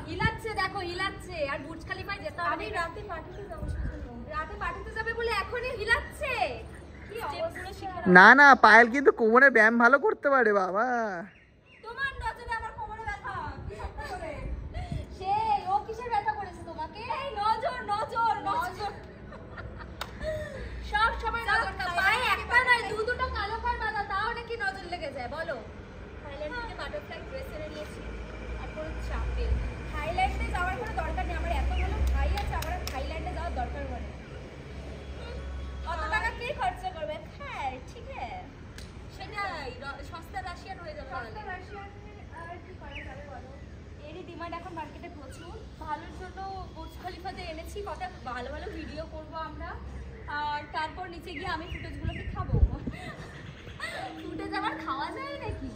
হিলাচ্ছে দেখো হিলাচ্ছে আর বুর্জ খলিফায় যেতে হবে। আমি রাতে পার্টিতে যাব, রাতে পার্টিতে যাবে বলে এখনই হিলাচ্ছে। কি অবস্থা। না না পায়েল কিন্তু কোমরে ব্যায়াম ভালো করতে পারে বাবা। তোমার নজরে আমার কোমরে ব্যথা কি সত্যি করে? সে ও কিসের ব্যথা করেছে তোমাকে? এই নজর নজর নজর সব সময় নজর না, পায়ে একটা নয় দুটো কালো কার বাঁধা, তাও নাকি নজর লেগে যায় বলো। থাইল্যান্ড থেকে বাটারফ্লাই ড্রেস এনে নিয়েছি আর কোনো চাপে। থাইল্যান্ডে যাওয়ার কোনো দরকার নেই, আমার এত ভালো ভাই আছে, আমার থাইল্যান্ডে যাওয়ার দরকার পড়ে। কত টাকা কে খরচা করবে? হ্যাঁ ঠিক আছে সেটাই, সস্তা রাশিয়ান হয়ে যাবে। সস্তা রাশিয়ান আর কি করা যাবে বলো? এরই ডিমান্ড এখন মার্কেটে প্রচুর। ভালোর জন্য বুর্জ খলিফাতে এনেছি, কত ভালো ভালো ভিডিও করব আমরা, আর তারপর নিচে গিয়ে আমি ফুটেজগুলোকে খাবো। ফুটেজ আবার খাওয়া যায় নাকি?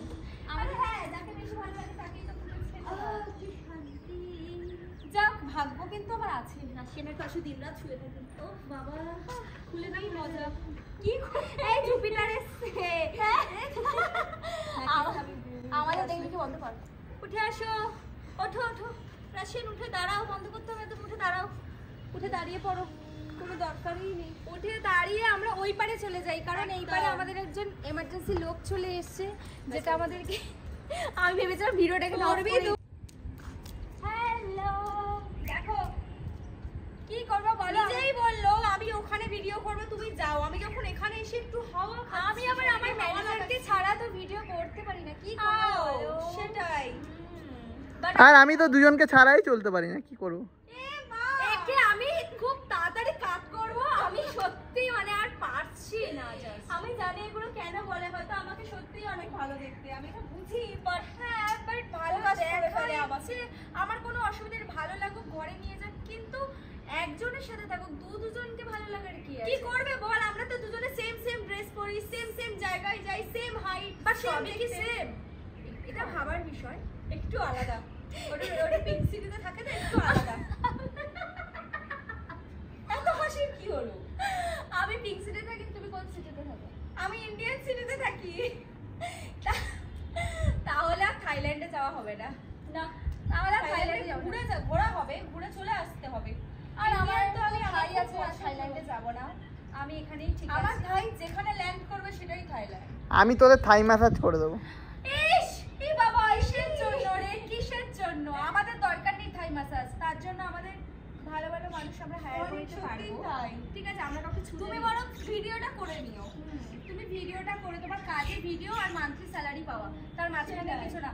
আমার হ্যাঁ যাকে বেশি ভালো লাগে তাকেই তো ফুটেজ খেতে হয়। কি শান্তি। যাক ভাগ্য কিন্তু আমার আছে, রাশিয়ানের পাশে দিনরাত শুয়ে থাকি। ও বাবা খুলে নাকি মজা। কি এই জুপিটার এসছে। আমাদের দেখবি কি বন্ধ কর। উঠে আসো, ওঠো ওঠো রাশিয়ান, উঠে দাঁড়াও, বন্ধ করতে হবে তো। উঠে দাঁড়াও, উঠে দাঁড়িয়ে পড়ো, কোনো দরকারই নেই। উঠে দাঁড়িয়ে আমরা ওই পারে চলে যাই, কারণ এই পারে আমাদের একজন এমার্জেন্সি লোক চলে এসছে, যেটা আমাদেরকে আমি ভেবেছিলাম ভিডিওটাকে ধরবি। হ্যালো দেখো কি করবো বলো? নিজেই বললো আমি ওখানে ভিডিও করবো, তুমি যাও। আমি যখন এখানে এসে একটু হাওয়া খাচ্ছি, আমি আবার আমার ম্যানেজারকে ছাড়া তো ভিডিও করতে পারি না। কি করবো সেটাই। আর আমি তো দুজনকে ছাড়াই চলতে পারি না, কি করবো? একে আমি খুব তাড়াতাড়ি কাট করব, আমি সত্যি মানে আর পারছি না। আমি জানি এগুলো কেন বলে, হয়তো আমাকে সত্যি অনেক ভালো দেখতে, আমি এটা বুঝি, বাট হ্যাঁ বাট ভালো দেখালে আমাকে আমার কোনো অসুবিধা নেই। ভালো লাগুক ঘরে নিয়ে যাক, কিন্তু একজনের সাথে থাকুক, দুজনকে ভালো লাগার কি আছে? কি করবে বল? আমরা তো দুজনে সেম সেম ড্রেস পরি, সেম সেম জায়গায় যাই, সেম হাইট, বাট সবই কি সেম? এটা ভাবার বিষয়, একটু আলাদা। ওটা পিঙ্ক সিটিতে থাকে না, একটু আলাদা। এত হাসির কি হলো? আমি পিঙ্ক সিটিতে থাকি, তুমি কোন সিটিতে থাকো? আমি ইন্ডিয়ান সিটিতে থাকি। তাহলে আর থাইল্যান্ডে যাওয়া হবে না। না তাহলে থাইল্যান্ডে যাবো, ঘোরা হবে, ঘুরে চলে আসতে হবে। আর আমার তো আমি ভাই আছে, আর থাইল্যান্ডে যাব না, আমি এখানেই ঠিক আছে। আমার ভাই যেখানে ল্যান্ড করবে সেটাই থাইল্যান্ড। আমি তোদের থাই ম্যাসাজ করে দেবো। ইস এই বাবা কিসের জন্য রে, কিসের জন্য? আমাদের দরকার নেই থাই ম্যাসাজ, তার জন্য আমাদের ভালো ভালো মানুষ আমরা হায়ার করতে পারবো। ঠিক আছে আমরা কাউকে ছুঁয়ে, তুমি বরং ভিডিওটা করে নিও। তুমি ভিডিওটা করে তোমার কাজে ভিডিও আর মান্থলি স্যালারি পাওয়া, তার মাঝখানে কিছু না,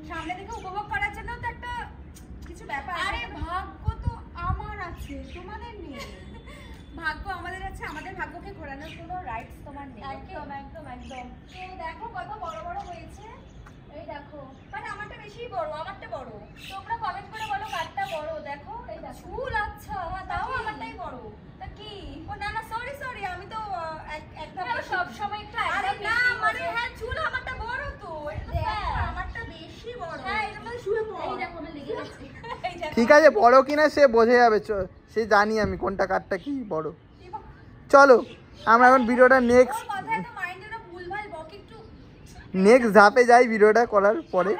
সামনে থেকে উপভোগ করার জন্য তো একটা কিছু ব্যাপার। আরে ভাগ্য তো আমার আছে, তোমাদের নেই। ভাগ্য আমাদের আছে, আমাদের ভাগ্যকে ঘোরানোর কোনো রাইটস তোমার নেই। একদম একদম একদম। তো দেখো কত বড় বড় হয়েছে, এই দেখো, মানে আমারটা বেশি বড়, আমারটা বড়। তোমরা কমেন্ট করে বলো কারটা বড়। দেখো এই দেখো চুল, আচ্ছা তাও আমারটাই বড়। তা কি? ও না না সরি সরি, আমি তো একটা সব সময় একটু আরে না মানে হ্যাঁ চুল আমারটা বড় তো, আমারটা বেশি বড়। হ্যাঁ এর মধ্যে শুয়ে পড়ো, এই দেখো আমার লেগে গেছে। ঠিক আছে বড় কিনা সে বোঝে যাবে, সে জানি আমি কোনটা কারটা কি বড়। চলো আমরা এখন ভিডিওটা নেক্সট ধাপে যাই, ভিডিওটা করার পরে।